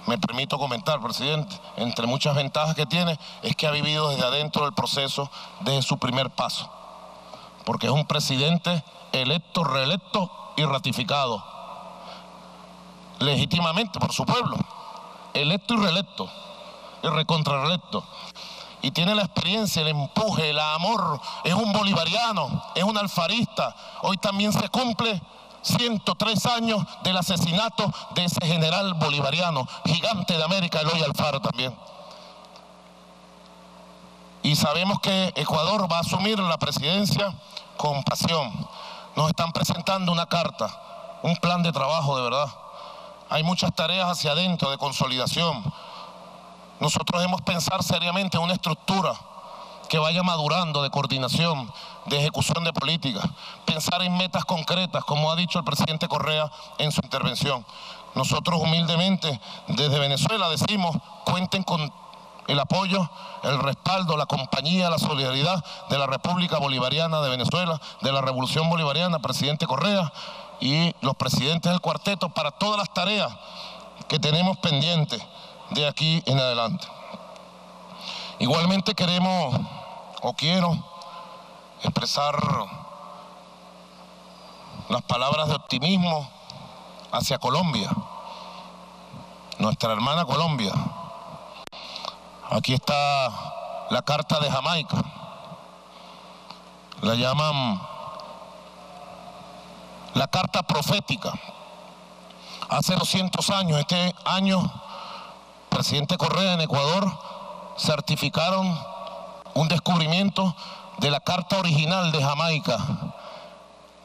me permito comentar, presidente, entre muchas ventajas que tiene, es que ha vivido desde adentro del proceso, desde su primer paso. Porque es un presidente electo, reelecto y ratificado. Legítimamente por su pueblo. Electo y reelecto. Y recontrarreelecto. Y tiene la experiencia, el empuje, el amor. Es un bolivariano, es un alfarista. Hoy también se cumple 103 años del asesinato de ese general bolivariano, gigante de América, Eloy Alfaro también. Y sabemos que Ecuador va a asumir la presidencia con pasión. Nos están presentando una carta, un plan de trabajo de verdad. Hay muchas tareas hacia adentro de consolidación. Nosotros debemos pensar seriamente en una estructura que vaya madurando, de coordinación, de ejecución de políticas, pensar en metas concretas, como ha dicho el presidente Correa en su intervención. Nosotros humildemente desde Venezuela decimos, cuenten con el apoyo, el respaldo, la compañía, la solidaridad de la República Bolivariana de Venezuela, de la Revolución Bolivariana, presidente Correa y los presidentes del cuarteto para todas las tareas que tenemos pendientes de aquí en adelante. Igualmente quiero expresar las palabras de optimismo hacia Colombia, nuestra hermana Colombia. Aquí está la Carta de Jamaica, la llaman la Carta Profética. Hace 200 años, este año, presidente Correa en Ecuador certificaron un descubrimiento de la carta original de Jamaica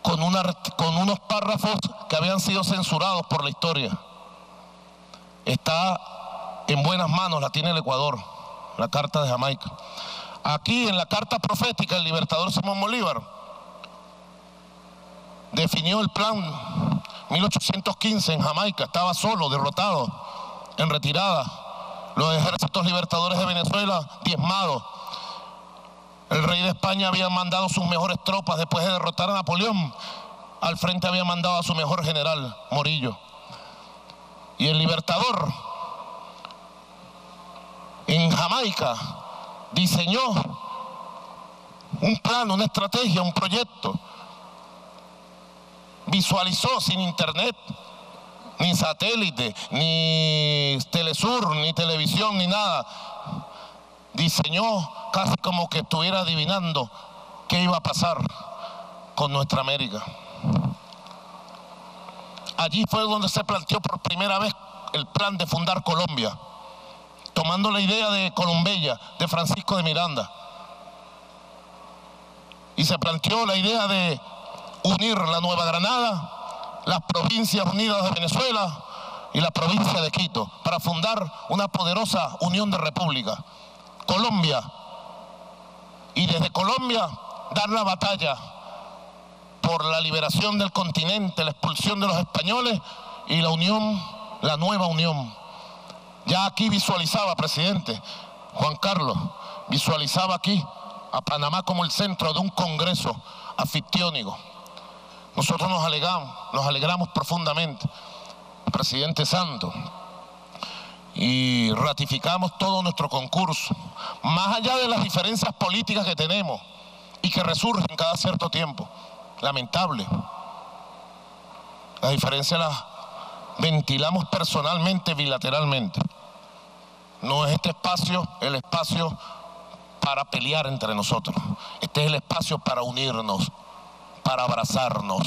con unos párrafos que habían sido censurados por la historia. Está en buenas manos, la tiene el Ecuador, la Carta de Jamaica. Aquí en la Carta Profética el libertador Simón Bolívar definió el plan 1815 en Jamaica. Estaba solo, derrotado, en retirada. Los ejércitos libertadores de Venezuela diezmados. El rey de España había mandado sus mejores tropas después de derrotar a Napoleón. Al frente había mandado a su mejor general, Morillo. Y el libertador en Jamaica diseñó un plan, una estrategia, un proyecto. Visualizó sin internet, ni satélite, ni Telesur, ni televisión, ni nada. Diseñó casi como que estuviera adivinando qué iba a pasar con nuestra América. Allí fue donde se planteó por primera vez el plan de fundar Colombia, tomando la idea de Colombella, de Francisco de Miranda. Y se planteó la idea de unir la Nueva Granada, las Provincias Unidas de Venezuela y la provincia de Quito, para fundar una poderosa unión de república, Colombia. Y desde Colombia dar la batalla por la liberación del continente, la expulsión de los españoles y la unión, la nueva unión. Ya aquí visualizaba, presidente Juan Carlos, visualizaba aquí a Panamá como el centro de un congreso anfictiónico. Nosotros nos alegramos profundamente, presidente Santos, y ratificamos todo nuestro concurso, más allá de las diferencias políticas que tenemos y que resurgen cada cierto tiempo. Lamentable. Las diferencias las ventilamos personalmente, bilateralmente. No es este espacio el espacio para pelear entre nosotros. Este es el espacio para unirnos, para abrazarnos.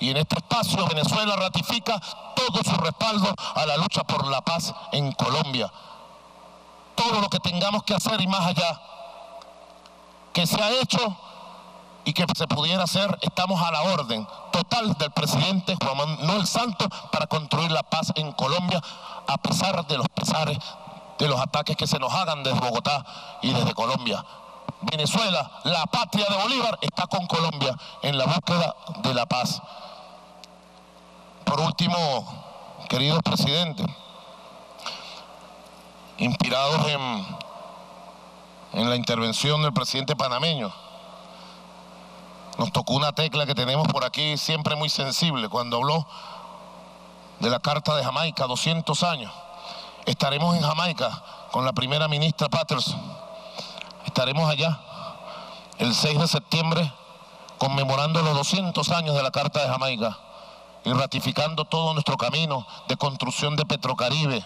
Y en este espacio Venezuela ratifica todo su respaldo a la lucha por la paz en Colombia. Todo lo que tengamos que hacer y más allá, que se ha hecho y que se pudiera hacer, estamos a la orden total del presidente Juan Manuel Santos para construir la paz en Colombia, a pesar de los pesares de los ataques que se nos hagan desde Bogotá y desde Colombia. Venezuela, la patria de Bolívar, está con Colombia en la búsqueda de la paz. Por último, queridos presidentes, inspirados en la intervención del presidente panameño, nos tocó una tecla que tenemos por aquí siempre muy sensible cuando habló de la Carta de Jamaica, 200 años. Estaremos en Jamaica con la primera ministra Patterson. Estaremos allá el 6 de septiembre conmemorando los 200 años de la Carta de Jamaica y ratificando todo nuestro camino de construcción de Petrocaribe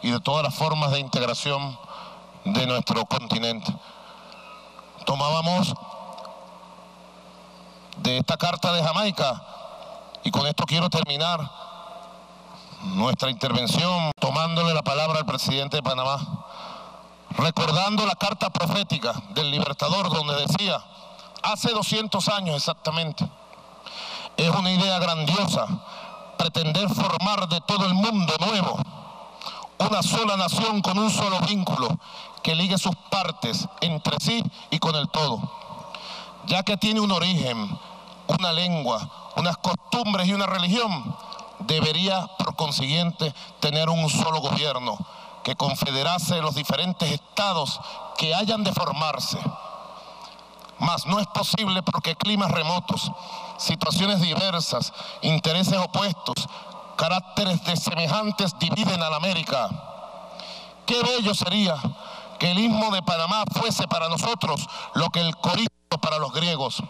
y de todas las formas de integración de nuestro continente. Tomábamos de esta Carta de Jamaica, y con esto quiero terminar nuestra intervención tomándole la palabra al presidente de Panamá, recordando la carta profética del Libertador, donde decía, hace 200 años exactamente, es una idea grandiosa pretender formar de todo el mundo nuevo una sola nación con un solo vínculo que ligue sus partes entre sí y con el todo, ya que tiene un origen, una lengua, unas costumbres y una religión, debería por consiguiente tener un solo gobierno que confederase los diferentes estados que hayan de formarse. Mas no es posible porque climas remotos, situaciones diversas, intereses opuestos, caracteres desemejantes dividen a la América. Qué bello sería que el Istmo de Panamá fuese para nosotros lo que el Corinto para los griegos.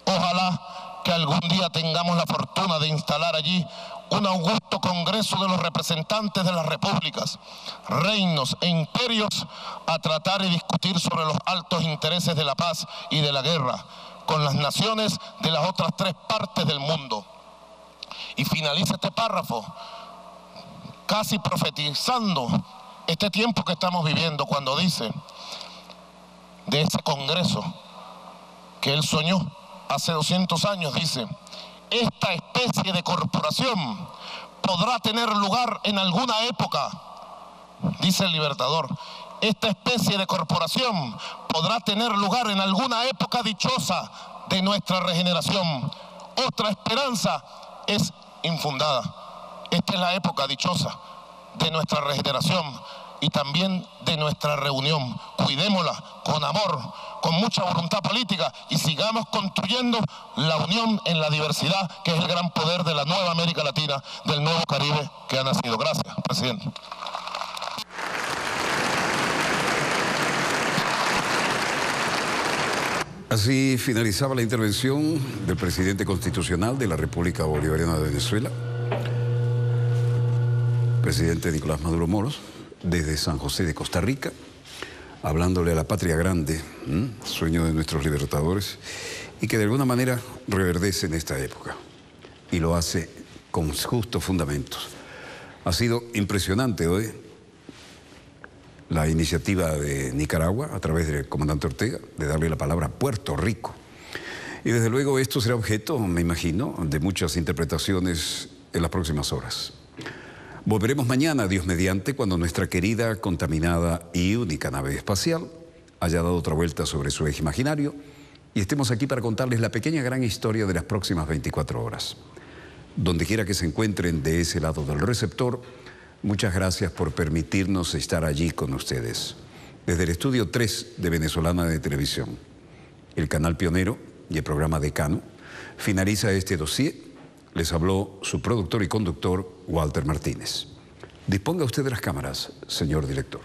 Ojalá que algún día tengamos la fortuna de instalar allí un augusto congreso de los representantes de las repúblicas, reinos e imperios a tratar y discutir sobre los altos intereses de la paz y de la guerra con las naciones de las otras 3 partes del mundo. Y finaliza este párrafo casi profetizando este tiempo que estamos viviendo cuando dice de ese congreso que él soñó hace 200 años, dice: esta especie de corporación podrá tener lugar en alguna época, dice el Libertador, esta especie de corporación podrá tener lugar en alguna época dichosa de nuestra regeneración. Otra esperanza es infundada. Esta es la época dichosa de nuestra regeneración y también de nuestra reunión. Cuidémosla con amor, con mucha voluntad política y sigamos construyendo la unión en la diversidad, que es el gran poder de la nueva América Latina, del nuevo Caribe que ha nacido. Gracias, presidente. Así finalizaba la intervención del presidente constitucional de la República Bolivariana de Venezuela, presidente Nicolás Maduro Moros, desde San José de Costa Rica, hablándole a la patria grande, sueño de nuestros libertadores, y que de alguna manera reverdece en esta época, y lo hace con justos fundamentos. Ha sido impresionante hoy la iniciativa de Nicaragua, a través del comandante Ortega, de darle la palabra a Puerto Rico. Y desde luego esto será objeto, me imagino, de muchas interpretaciones en las próximas horas. Volveremos mañana, Dios mediante, cuando nuestra querida, contaminada y única nave espacial haya dado otra vuelta sobre su eje imaginario y estemos aquí para contarles la pequeña gran historia de las próximas 24 horas. Donde quiera que se encuentren de ese lado del receptor, muchas gracias por permitirnos estar allí con ustedes. Desde el estudio 3 de Venezolana de Televisión, el canal pionero y el programa Decano, finaliza este dossier. Les habló su productor y conductor, Walter Martínez. Disponga usted de las cámaras, señor director.